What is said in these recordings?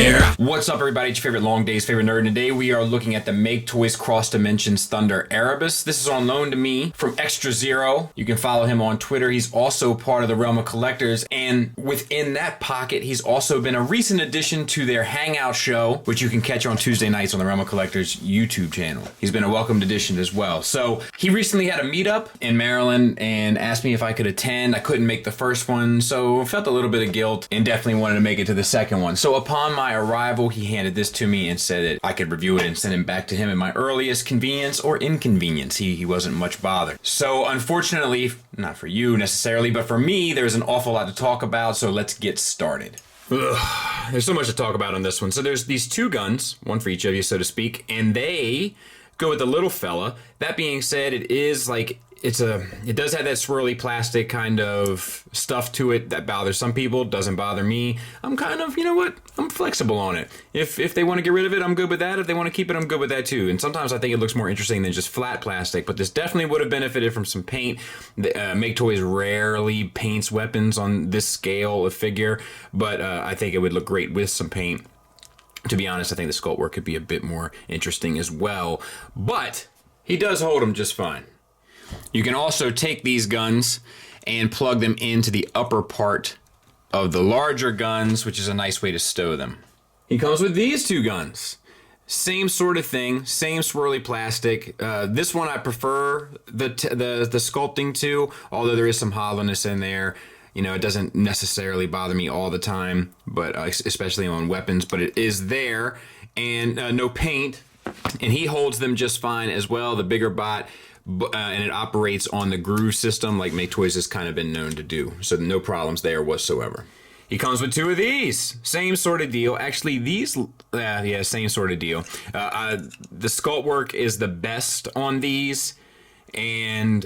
here. What's up, everybody? It's your favorite Long Day's favorite nerd, and today we are looking at the Maketoys Cross Dimensions Thunder Erebus. This is on loan to me from Extra Zero. You can follow him on Twitter. He's also part of the realm of collectors, and within that pocket, he's also been a recent addition to their Hangout show, which you can catch on Tuesday nights on the Realm of Collectors YouTube channel. He's been a welcomed addition as well. So he recently had a meetup in Maryland and asked me if I could attend. I couldn't make the first one, so I felt a little bit of guilt and definitely wanted to make it to the second one. So upon my arrival, he handed this to me and said that I could review it and send it back to him at my earliest convenience or inconvenience. He wasn't much bothered. So unfortunately, not for you necessarily, but for me, there's an awful lot to talk about, so let's get started. Ugh, there's so much to talk about on this one. So there's these two guns, one for each of you, so to speak, and they go with the little fella. That being said, it is like, it does have that swirly plastic kind of stuff to it that bothers some people, doesn't bother me. I'm kind of, you know what, I'm flexible on it. If they want to get rid of it, I'm good with that. If they want to keep it, I'm good with that too. And sometimes I think it looks more interesting than just flat plastic, but this definitely would have benefited from some paint. Maketoys rarely paints weapons on this scale of figure, but I think it would look great with some paint. To be honest, I think the sculpt work could be a bit more interesting as well, but he does hold them just fine. You can also take these guns and plug them into the upper part of the larger guns, which is a nice way to stow them. He comes with these two guns. Same sort of thing, same swirly plastic. This one I prefer the sculpting to, although there is some hollowness in there. You know, it doesn't necessarily bother me all the time, but especially on weapons, but it is there, and no paint. And he holds them just fine as well, the bigger bot. And it operates on the groove system like Maketoys has kind of been known to do. So no problems there whatsoever. He comes with two of these. Same sort of deal. Actually, these, yeah, same sort of deal. The sculpt work is the best on these. And,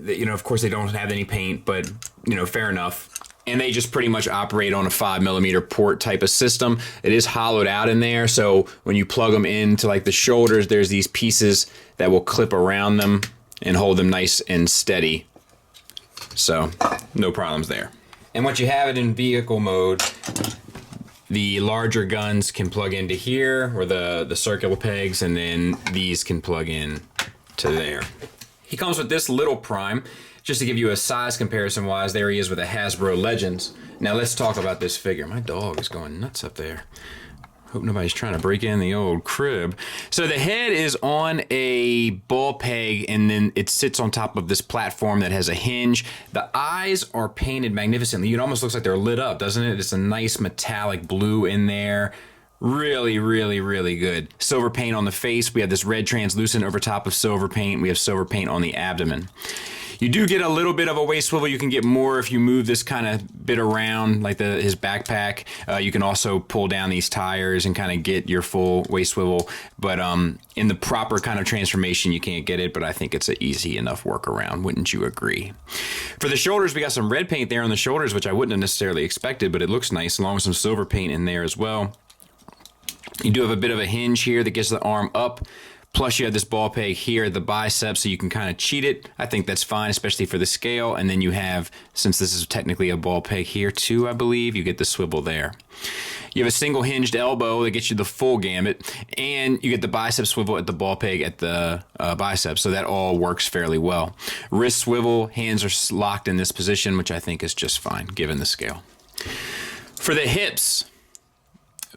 you know, of course they don't have any paint, but, you know, fair enough. And they just pretty much operate on a 5mm port type of system. It is hollowed out in there, so when you plug them into like the shoulders, there's these pieces that will clip around them and hold them nice and steady. So, no problems there. And once you have it in vehicle mode, the larger guns can plug into here, or the circular pegs, and then these can plug in to there. He comes with this little prime. Just to give you a size comparison wise, there he is with a Hasbro Legends. Now let's talk about this figure. My dog is going nuts up there. Hope nobody's trying to break in the old crib. So the head is on a ball peg, and then it sits on top of this platform that has a hinge. The eyes are painted magnificently. It almost looks like they're lit up, doesn't it? It's a nice metallic blue in there. Really, really, really good. Silver paint on the face. We have this red translucent over top of silver paint. We have silver paint on the abdomen. You do get a little bit of a waist swivel. You can get more if you move this kind of bit around, like his backpack. You can also pull down these tires and kind of get your full waist swivel. But in the proper kind of transformation, you can't get it, but I think it's an easy enough workaround. Wouldn't you agree? For the shoulders, we got some red paint there on the shoulders, which I wouldn't have necessarily expected, but it looks nice, along with some silver paint in there as well. You do have a bit of a hinge here that gets the arm up. Plus you have this ball peg here at the bicep, so you can kind of cheat it. I think that's fine, especially for the scale. And then you have, since this is technically a ball peg here too, I believe, you get the swivel there. You have a single hinged elbow that gets you the full gamut, and you get the bicep swivel at the ball peg at the bicep, so that all works fairly well. Wrist swivel, hands are locked in this position, which I think is just fine, given the scale. For the hips,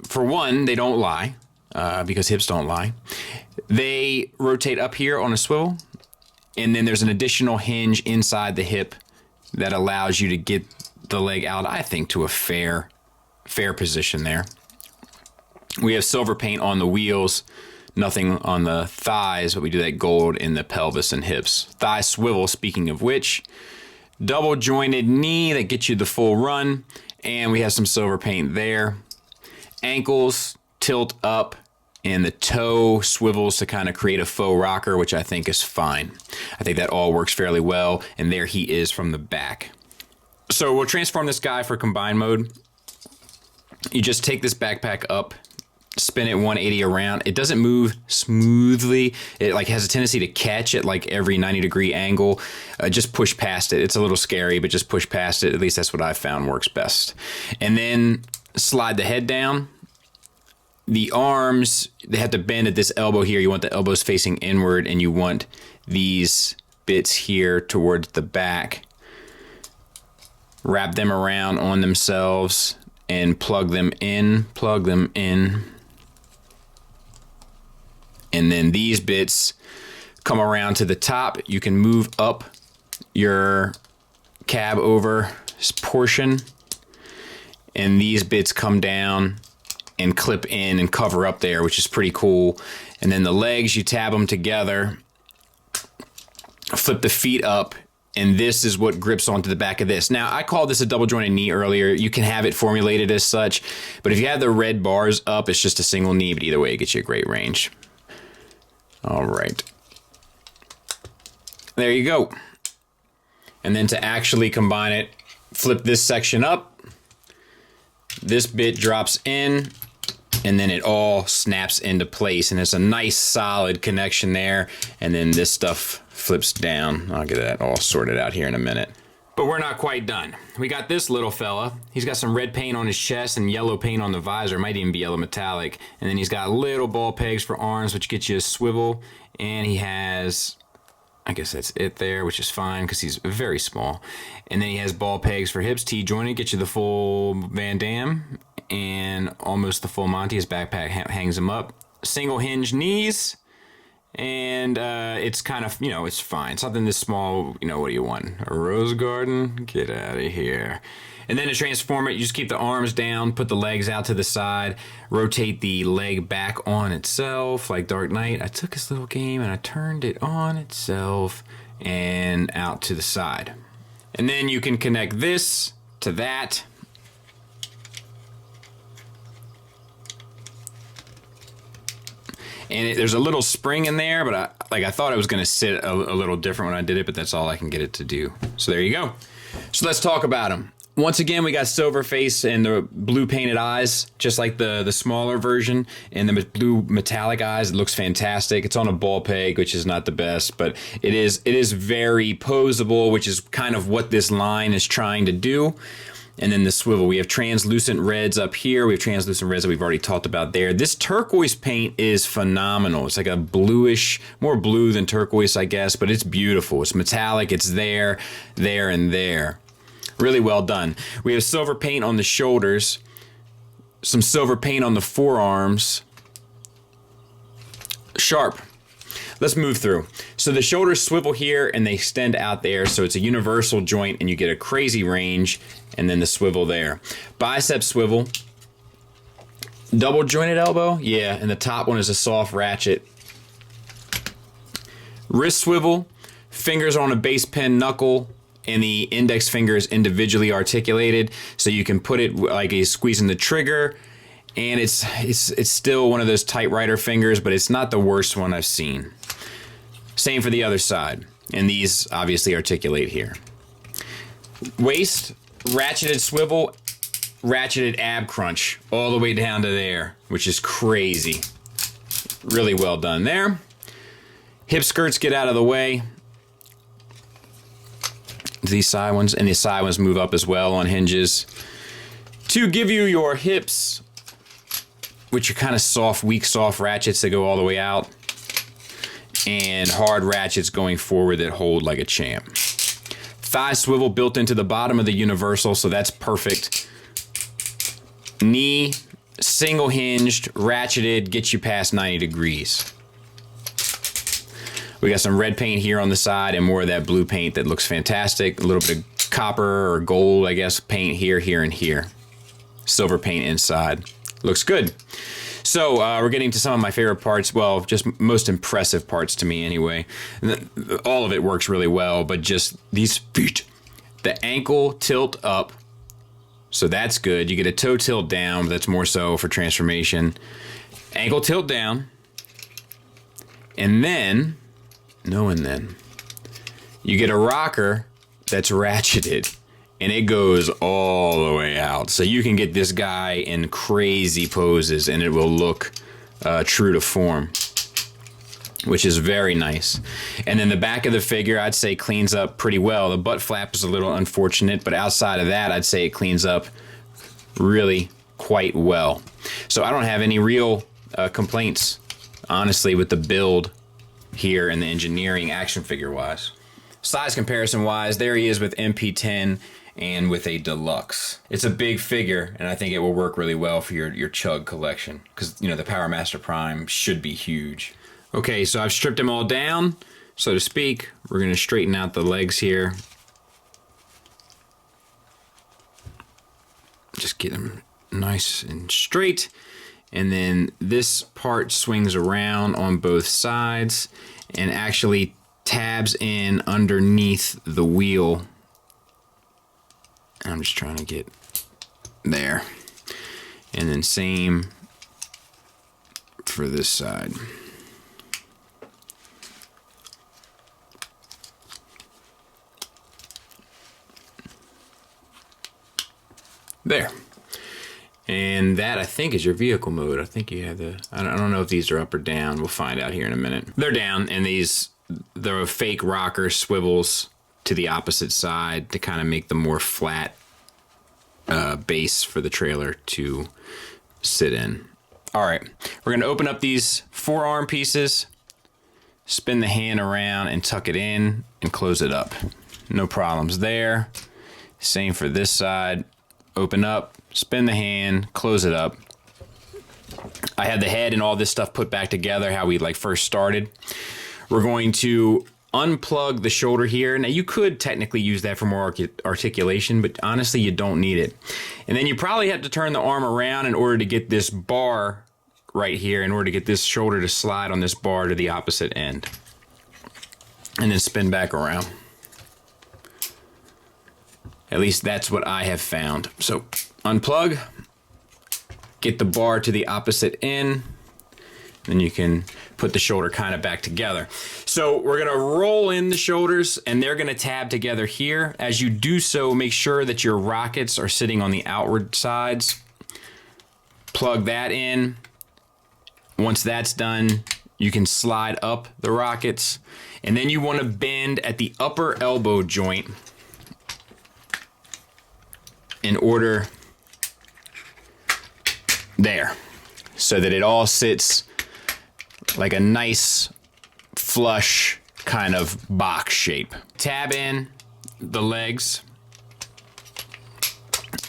for one, they don't lie, because hips don't lie. They rotate up here on a swivel, and then there's an additional hinge inside the hip that allows you to get the leg out, I think, to a fair position there. We have silver paint on the wheels, nothing on the thighs, but we do that gold in the pelvis and hips. Thigh swivel, speaking of which, double jointed knee that gets you the full run, and we have some silver paint there. Ankles tilt up, and the toe swivels to kind of create a faux rocker, which I think is fine. I think that all works fairly well, and there he is from the back. So we'll transform this guy for combine mode. You just take this backpack up, spin it 180 around. It doesn't move smoothly. It like has a tendency to catch at like every 90-degree angle. Just push past it. It's a little scary, but just push past it. At least that's what I found works best. And then slide the head down. the arms, they have to bend at this elbow here. You want the elbows facing inward, and you want these bits here towards the back. Wrap them around on themselves and plug them in. And then these bits come around to the top. You can move up your cab over portion, and these bits come down and clip in and cover up there, which is pretty cool. And then the legs, you tab them together, flip the feet up, and this is what grips onto the back of this. Now, I called this a double jointed knee earlier. You can have it formulated as such, but if you have the red bars up, it's just a single knee, but either way, it gets you a great range. All right. There you go. And then to actually combine it, flip this section up. This bit drops in, and then it all snaps into place, and it's a nice solid connection there. And then this stuff flips down. I'll get that all sorted out here in a minute. But we're not quite done. We got this little fella. He's got some red paint on his chest and yellow paint on the visor. Might even be yellow metallic. And then he's got little ball pegs for arms, which gets you a swivel. And he has, I guess that's it there, which is fine because he's very small. And then he has ball pegs for hips, T-jointed, get you the full Van Damme and almost the full Monty. His backpack hangs him up. Single hinge knees. And it's kind of, you know, it's fine. Something this small, you know, what do you want? A rose garden? Get out of here. And then to transform it, you just keep the arms down, put the legs out to the side, rotate the leg back on itself, like Dark Knight. I took this little game and I turned it on itself and out to the side. And then you can connect this to that. And there's a little spring in there, but I thought it was going to sit a little different when I did it, but that's all I can get it to do. So there you go. So let's talk about them. Once again, we got silver face and the blue painted eyes, just like the smaller version, and the blue metallic eyes. It looks fantastic. It's on a ball peg, which is not the best, but it is very posable, which is kind of what this line is trying to do. And then the swivel. We have translucent reds up here. We have translucent reds that we've already talked about there. This turquoise paint is phenomenal. It's like a bluish, more blue than turquoise, I guess, but it's beautiful. It's metallic. It's there, and there. Really well done. We have silver paint on the shoulders, some silver paint on the forearms. Sharp. Let's move through. So the shoulders swivel here and they extend out there, so it's a universal joint and you get a crazy range, and then the swivel there. Bicep swivel. Double jointed elbow? Yeah, and the top one is a soft ratchet. Wrist swivel, fingers on a base pin knuckle, and the index finger is individually articulated, so you can put it like a squeezing the trigger, and it's still one of those tight writer fingers, but it's not the worst one I've seen. Same for the other side, and these obviously articulate here. Waist, ratcheted swivel, ratcheted ab crunch, all the way down to there, which is crazy. Really well done there. Hip skirts get out of the way. These side ones, and the side ones move up as well on hinges. To give you your hips, which are kind of soft, weak, soft ratchets that go all the way out, and hard ratchets going forward that hold like a champ. Thigh swivel built into the bottom of the universal, so that's perfect. Knee, single hinged, ratcheted, gets you past 90 degrees. We got some red paint here on the side and more of that blue paint that looks fantastic. A little bit of copper or gold, I guess, paint here, here, and here. Silver paint inside. Looks good. So we're getting to some of my favorite parts. Well, just most impressive parts to me anyway. All of it works really well, but just these feet. The ankle tilt up, so that's good. You get a toe tilt down, but that's more so for transformation. Ankle tilt down. And then, you get a rocker that's ratcheted. And it goes all the way out. So you can get this guy in crazy poses and it will look true to form, which is very nice. And then the back of the figure, I'd say, cleans up pretty well. The butt flap is a little unfortunate, but outside of that, I'd say it cleans up really, quite well. So I don't have any real complaints, honestly, with the build here and the engineering action figure wise. Size comparison wise, there he is with MP10 and with a deluxe. It's a big figure, and I think it will work really well for your chug collection, because you know the Powermaster Prime should be huge. Okay, so I've stripped them all down, so to speak. We're gonna straighten out the legs here. Just get them nice and straight. And then this part swings around on both sides and actually tabs in underneath the wheel. I'm just trying to get there. And then same for this side. There. And that, I think, is your vehicle mode. I think you have the... I don't know if these are up or down. We'll find out here in a minute. They're down, and the fake rocker swivels to the opposite side to kind of make the more flat base for the trailer to sit in. All right. We're going to open up these forearm pieces, spin the hand around, and tuck it in and close it up. No problems there. Same for this side. Open up, spin the hand, close it up. I had the head and all this stuff put back together how we first started. We're going to unplug the shoulder here. Now you could technically use that for more articulation, but honestly you don't need it. And then you probably have to turn the arm around in order to get this bar right here, in order to get this shoulder to slide on this bar to the opposite end. And then spin back around. At least that's what I have found. So unplug, get the bar to the opposite end, then you can put the shoulder kind of back together. So we're gonna roll in the shoulders and they're gonna tab together here. As you do so, make sure that your rockets are sitting on the outward sides. Plug that in. Once that's done, you can slide up the rockets, and then you wanna bend at the upper elbow joint in order there, so that it all sits like a nice flush kind of box shape. Tab in the legs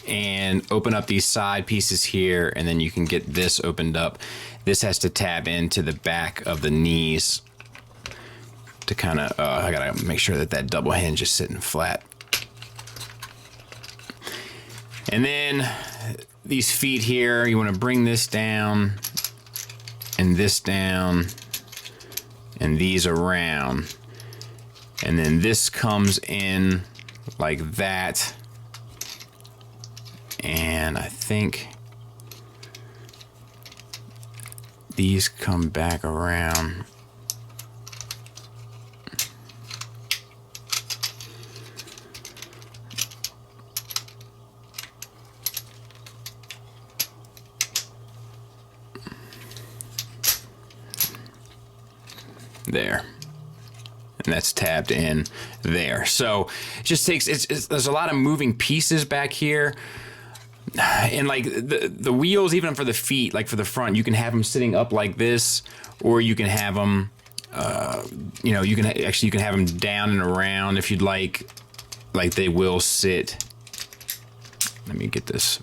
and open up these side pieces here, and then you can get this opened up. This has to tab into the back of the knees to kind of, I gotta make sure that that double hinge is sitting flat. And then these feet here, you want to bring this down and this down and these around. And then this comes in like that. And I think these come back around. There, and that's tabbed in there. So it just takes, there's a lot of moving pieces back here, and like the wheels, even for the feet, like for the front, you can have them sitting up like this, or you can have them you know, you can have them down and around if you'd like they will sit. Let me get this.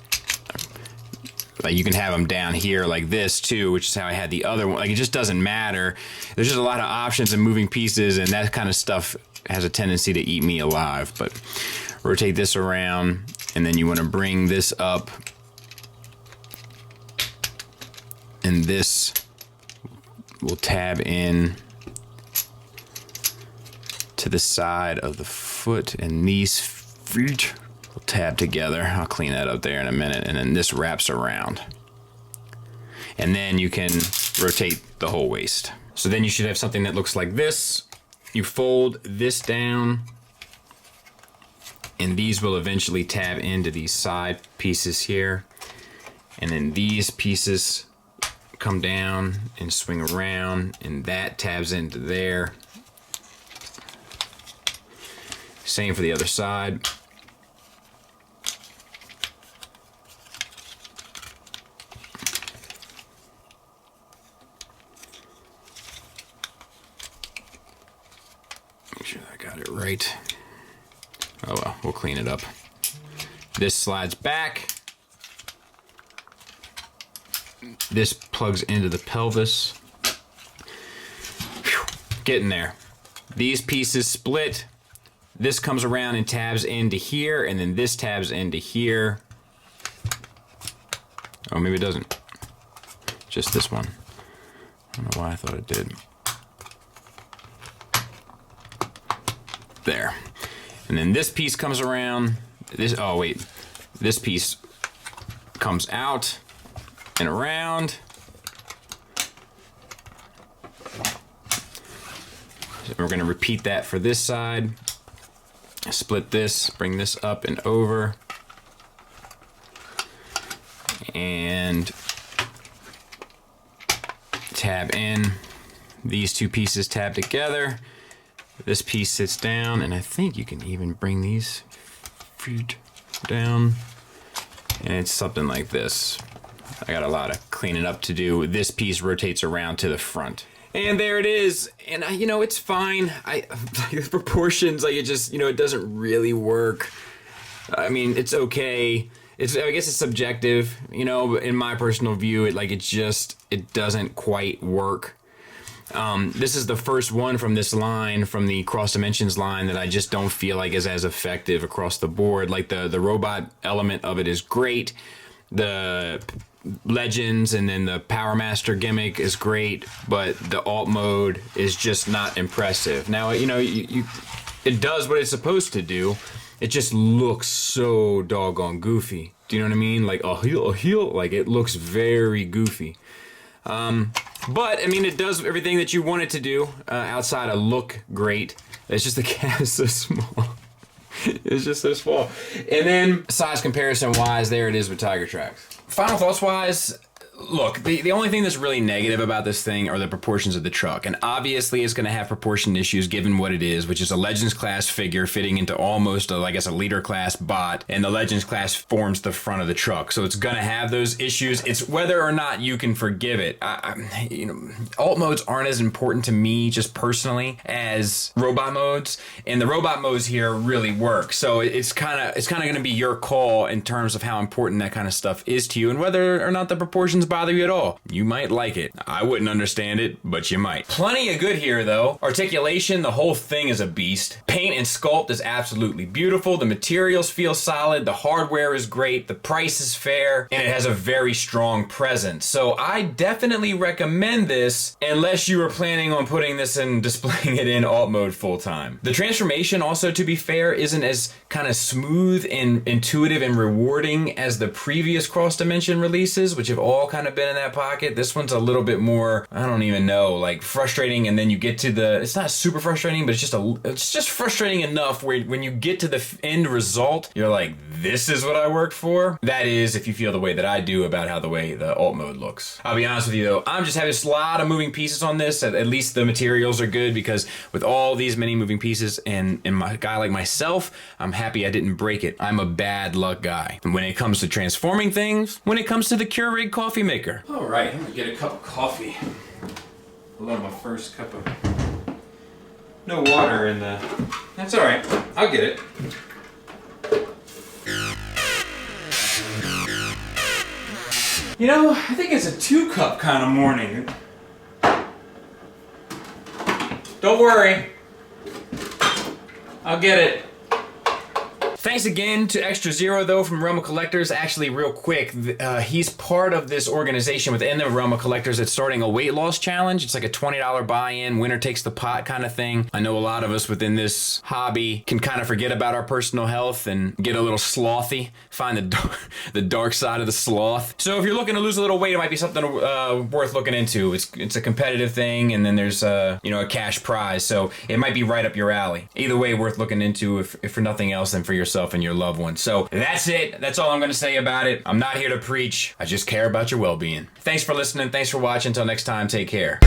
Like you can have them down here like this too, which is how I had the other one. Like it just doesn't matter. There's just a lot of options and moving pieces, and that kind of stuff has a tendency to eat me alive. But rotate this around, and then you want to bring this up, and this will tab in to the side of the foot, and these feet will tab together. I'll clean that up there in a minute, and then this wraps around. And then you can rotate the whole waist. So then you should have something that looks like this. You fold this down, and these will eventually tab into these side pieces here. And then these pieces come down and swing around, and that tabs into there. Same for the other side. it right. Oh well, we'll clean it up. This slides back. This plugs into the pelvis. Whew, getting there. These pieces split. This comes around and tabs into here, and then this tabs into here. Oh, maybe it doesn't. Just this one. I don't know why I thought it did. There. And then this piece comes around. This, oh wait, this piece comes out and around. So we're gonna repeat that for this side. Split this, bring this up and over. And tab in. These two pieces tab together. This piece sits down, and I think you can even bring these feet down. And it's something like this. I got a lot of cleaning up to do. This piece rotates around to the front. And there it is. And you know, it's fine. The proportions, like, it just, you know, it doesn't really work. I mean, it's okay. I guess it's subjective, you know, in my personal view, it doesn't quite work. This is the first one from this line, from the Cross Dimensions line, that I just don't feel like is as effective across the board. Like the robot element of it is great. The Legends and then the Powermaster gimmick is great, but the alt mode is just not impressive. Now, you know, it does what it's supposed to do. It just looks so doggone goofy. Do you know what I mean? Like a heel, like it looks very goofy. But I mean, it does everything that you want it to do outside of look great. It's just the cat is so small. It's just so small. And then size comparison wise, there it is with Tiger Tracks. Final thoughts wise, look, the only thing that's really negative about this thing are the proportions of the truck. And obviously it's going to have proportion issues given what it is, which is a Legends class figure fitting into almost, I guess, a Leader class bot. And the Legends class forms the front of the truck. So it's going to have those issues. It's whether or not you can forgive it. You know, alt modes aren't as important to me just personally as robot modes. And the robot modes here really work. So it's kind of going to be your call in terms of how important that kind of stuff is to you and whether or not the proportions bother you at all. You might like it. I wouldn't understand it, but you might. Plenty of good here though. Articulation, the whole thing is a beast. Paint and sculpt is absolutely beautiful. The materials feel solid. The hardware is great. The price is fair. And it has a very strong presence. So I definitely recommend this unless you were planning on putting this and displaying it in alt mode full time. The transformation also, to be fair, isn't as kind of smooth and intuitive and rewarding as the previous cross dimension releases, which have all kind of been in that pocket. This one's a little bit more, I don't even know, like frustrating, and then you get to the, it's not super frustrating, but it's just frustrating enough where when you get to the end result, you're like, this is what I worked for. That is, if you feel the way that I do about how the way the alt mode looks. I'll be honest with you though, I'm just having a lot of moving pieces on this. At least the materials are good, because with all these many moving pieces and my guy like myself, I'm happy I didn't break it. I'm a bad luck guy. And when it comes to transforming things, when it comes to the Keurig coffee maker. All right, I'm gonna get a cup of coffee. I love my first cup of, no water in the, that's all right, I'll get it. You know, I think it's a 2-cup kind of morning. Don't worry, I'll get it. Thanks again to Extra Zero, though, from Realm of Collectors. Actually, real quick, he's part of this organization within the Realm of Collectors that's starting a weight loss challenge. It's like a $20 buy-in, winner takes the pot kind of thing. I know a lot of us within this hobby can kind of forget about our personal health and get a little slothy, find the dark side of the sloth. So if you're looking to lose a little weight, it might be something worth looking into. It's a competitive thing, and then there's a cash prize, so it might be right up your alley. Either way, worth looking into, if for nothing else, than for yourself and your loved ones. So that's it. That's all I'm going to say about it. I'm not here to preach. I just care about your well-being. Thanks for listening. Thanks for watching. Until next time, take care.